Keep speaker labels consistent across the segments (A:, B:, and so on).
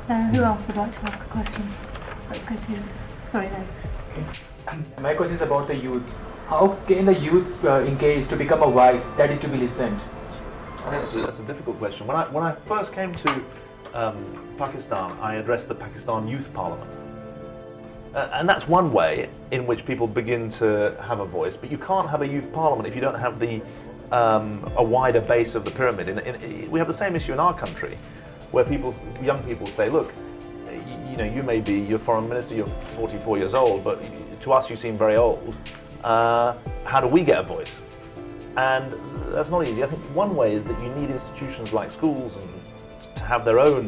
A: Who else would like to ask a question? Let's go to... Sorry, no.
B: Okay. My question is about the youth. How can the youth engage to become a voice that is to be listened?
C: I think that's a difficult question. When I first came to Pakistan, I addressed the Pakistan Youth Parliament. And that's one way in which people begin to have a voice, but you can't have a youth parliament if you don't have a wider base of the pyramid. We have the same issue in our country, where young people say, look, you're foreign minister, you're 44 years old, but to us you seem very old. How do we get a voice? And that's not easy. I think one way is that you need institutions like schools and to have their own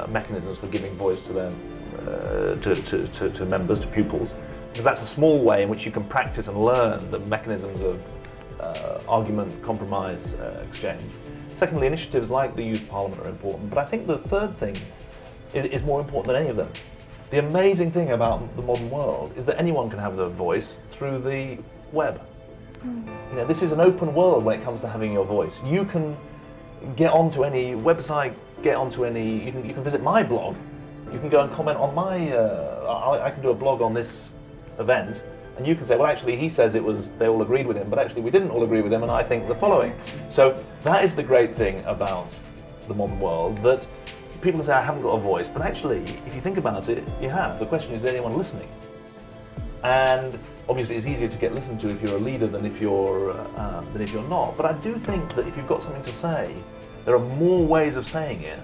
C: mechanisms for giving voice to them. To members, to pupils, because that's a small way in which you can practice and learn the mechanisms of argument, compromise, exchange. Secondly, initiatives like the Youth Parliament are important, but I think the third thing is more important than any of them. The amazing thing about the modern world is that anyone can have their voice through the web. This is an open world when it comes to having your voice. You can get onto any website, you can visit my blog. You can go and comment on I can do a blog on this event, and you can say, well, actually, he says they all agreed with him, but actually we didn't all agree with him, and I think the following. So that is the great thing about the modern world, that people say, I haven't got a voice, but actually, if you think about it, you have. The question is anyone listening? And obviously, it's easier to get listened to if you're a leader than if you're not. But I do think that if you've got something to say, there are more ways of saying it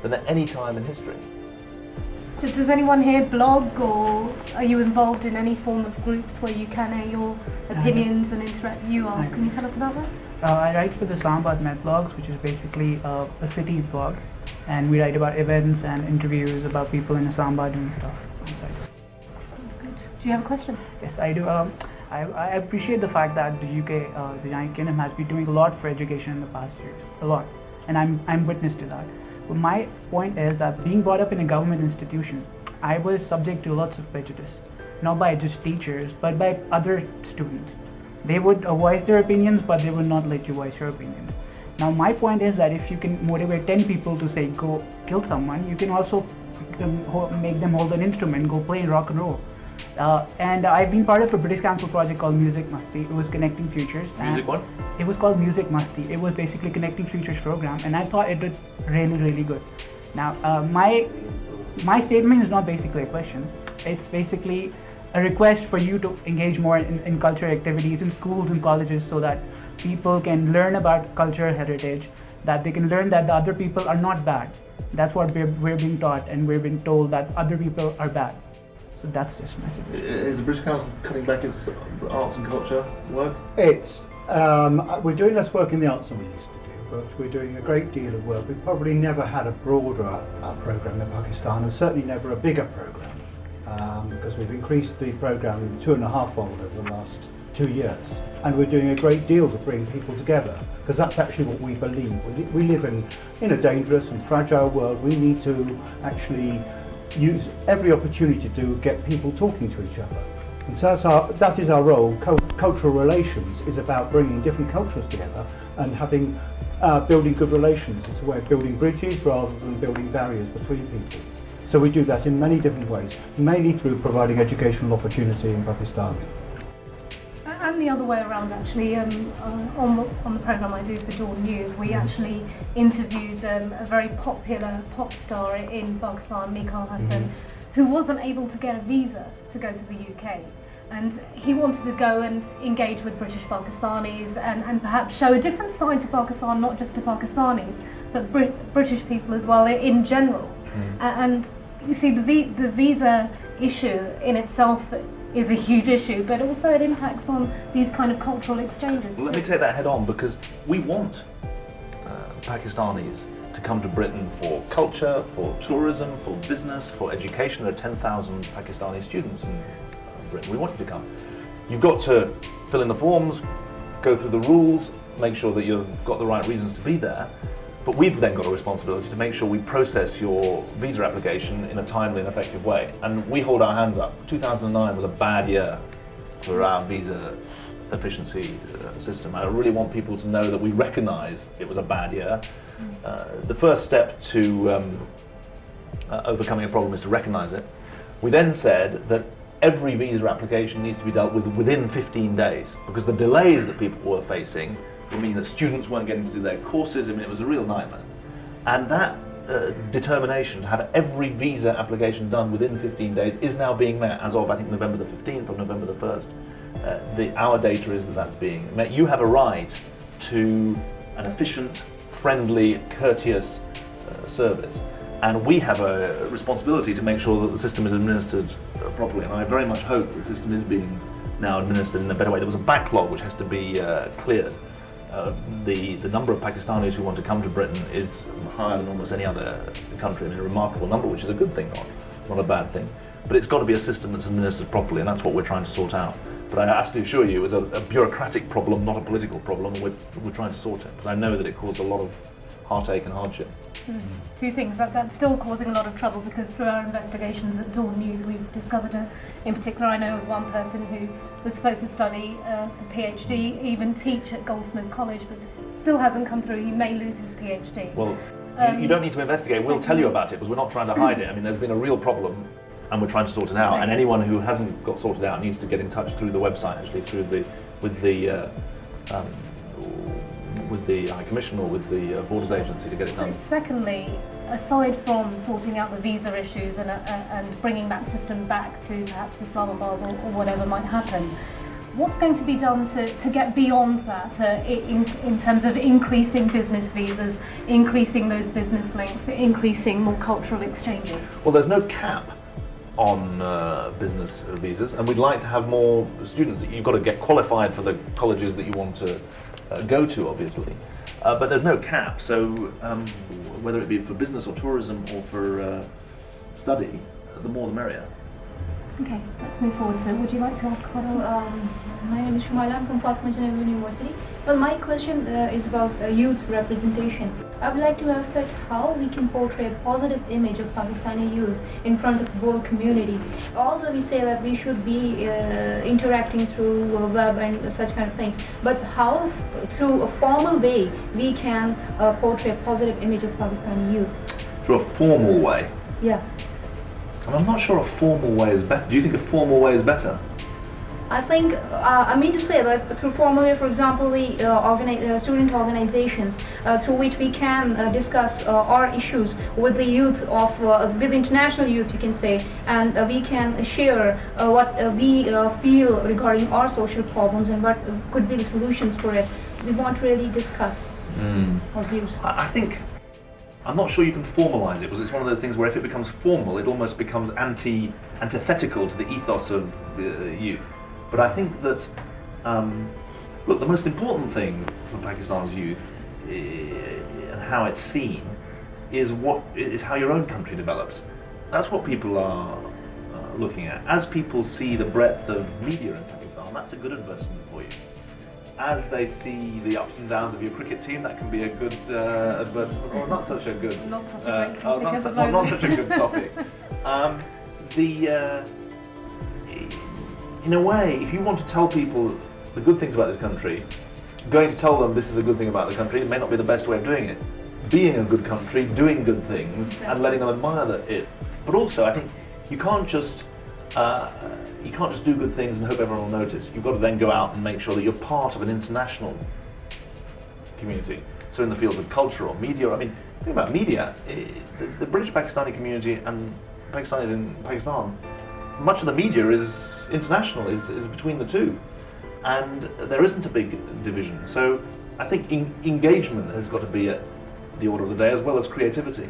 C: than at any time in history.
A: Does anyone here blog, or are you involved in any form of groups where you can air your opinions and interact? You are. Can you tell us about that?
D: I write for the Islamabad Met Blogs, which is basically a city blog, and we write about events and interviews about people in Islamabad and stuff.
A: That's good. Do you have a question?
D: Yes, I do. I appreciate the fact that the UK, the United Kingdom, has been doing a lot for education in the past years, a lot, and I'm witness to that. But my point is that being brought up in a government institution, I was subject to lots of prejudice, not by just teachers, but by other students. They would voice their opinions, but they would not let you voice your opinions. Now my point is that if you can motivate 10 people to say go kill someone, you can also make them hold an instrument, go play rock and roll. And I've been part of a British Council project called Music Masti. It was connecting futures.
C: Music what?
D: It was called Music Masti. It was basically connecting futures program, and I thought it did really good. Now my statement is not basically a question. It's basically a request for you to engage more in cultural activities in schools and colleges, so that people can learn about cultural heritage, that they can learn that the other people are not bad. That's what we're being taught, and we're being told that other people are bad. So that's just my suggestion.
C: Is the British Council cutting back its arts and culture work?
E: We're doing less work in the arts than we used to do, but we're doing a great deal of work. We've probably never had a broader program in Pakistan, and certainly never a bigger program, because we've increased the program 2.5-fold over the last 2 years. And we're doing a great deal to bring people together, because that's actually what we believe. We live in a dangerous and fragile world. We need to actually use every opportunity to get people talking to each other. And so that is our role. Cultural relations is about bringing different cultures together and building good relations. It's a way of building bridges rather than building barriers between people. So we do that in many different ways, mainly through providing educational opportunity in Pakistan.
A: And the other way around, actually, on the programme I do for DawnNews, we actually interviewed a very popular pop star in Pakistan, Mikal Hassan, who wasn't able to get a visa to go to the UK. And he wanted to go and engage with British Pakistanis and perhaps show a different side to Pakistan, not just to Pakistanis, but British people as well in general. And you see, the visa issue in itself is a huge issue, but also it impacts on these kind of cultural exchanges.
C: Well, let me take that head on, because we want Pakistanis to come to Britain for culture, for tourism, for business, for education. There are 10,000 Pakistani students in Britain. We want you to come. You've got to fill in the forms, go through the rules, make sure that you've got the right reasons to be there. But we've then got a responsibility to make sure we process your visa application in a timely and effective way. And we hold our hands up. 2009 was a bad year for our visa efficiency system. I really want people to know that we recognise it was a bad year. The first step to overcoming a problem is to recognise it. We then said that every visa application needs to be dealt with within 15 days, because the delays that people were facing would mean that students weren't getting to do their courses. I mean, it was a real nightmare. And that determination to have every visa application done within 15 days is now being met as of, I think, November the 15th or November the 1st. Our data is that that's being met. You have a right to an efficient, friendly, courteous service. And we have a responsibility to make sure that the system is administered properly. And I very much hope the system is being now administered in a better way. There was a backlog which has to be cleared. The number of Pakistanis who want to come to Britain is higher than almost any other country. I mean, a remarkable number, which is a good thing, not a bad thing. But it's got to be a system that's administered properly, and that's what we're trying to sort out. But I absolutely assure you, it was a bureaucratic problem, not a political problem, and we're trying to sort it, because I know that it caused a lot of heartache and hardship.
A: Two things, that's still causing a lot of trouble, because through our investigations at DawnNews we've discovered, in particular I know of one person who was supposed to study for PhD, even teach at Goldsmith College, but still hasn't come through. He may lose his PhD.
C: Well, you don't need to investigate, we'll tell you about it, because we're not trying to hide it. I mean, there's been a real problem and we're trying to sort it out, and anyone who hasn't got sorted out needs to get in touch through the website, actually, with the High Commission or with the Borders Agency to get it done.
A: So secondly, aside from sorting out the visa issues and bringing that system back to perhaps Islamabad or whatever might happen, what's going to be done to get beyond that in terms of increasing business visas, increasing those business links, increasing more cultural exchanges?
C: Well, there's no cap on business visas, and we'd like to have more students. You've got to get qualified for the colleges that you want to go to, obviously, but there's no cap, so whether it be for business or tourism or for study, the more the merrier.
A: Okay, let's move forward. So, would you like to ask a question?
F: My name is Shumala, I'm from Fatima University. Well, my question is about youth representation. I would like to ask that how we can portray a positive image of Pakistani youth in front of the whole community. Although we say that we should be interacting through web and such kind of things, but how through a formal way we can portray a positive image of Pakistani youth?
C: Through a formal way?
F: Yeah.
C: And I'm not sure a formal way is better. Do you think a formal way is better?
F: I think, I mean to say that through formal way, for example, we organize student organizations through which we can discuss our issues with the youth of, with international youth, you can say, and we can share what we feel regarding our social problems and what could be the solutions for it. We want to really discuss our views.
C: I think, I'm not sure you can formalise it, because it's one of those things where if it becomes formal, it almost becomes antithetical to the ethos of youth. But I think that, look, the most important thing for Pakistan's youth and how it's seen is how your own country develops. That's what people are looking at. As people see the breadth of media in Pakistan, that's a good advertisement for you. As they see the ups and downs of your cricket team, that can be a good advertisement, or not such a good.
A: Not such a great topic.
C: Not such a good topic. In a way, if you want to tell people the good things about this country, going to tell them this is a good thing about the country, it may not be the best way of doing it. Being a good country, doing good things, and letting them admire it. But also, I think you can't just do good things and hope everyone will notice. You've got to then go out and make sure that you're part of an international community. So in the fields of culture or media, I mean, think about media. The British Pakistani community and Pakistanis in Pakistan, much of the media is international, is between the two. And there isn't a big division. So I think engagement has got to be at the order of the day, as well as creativity.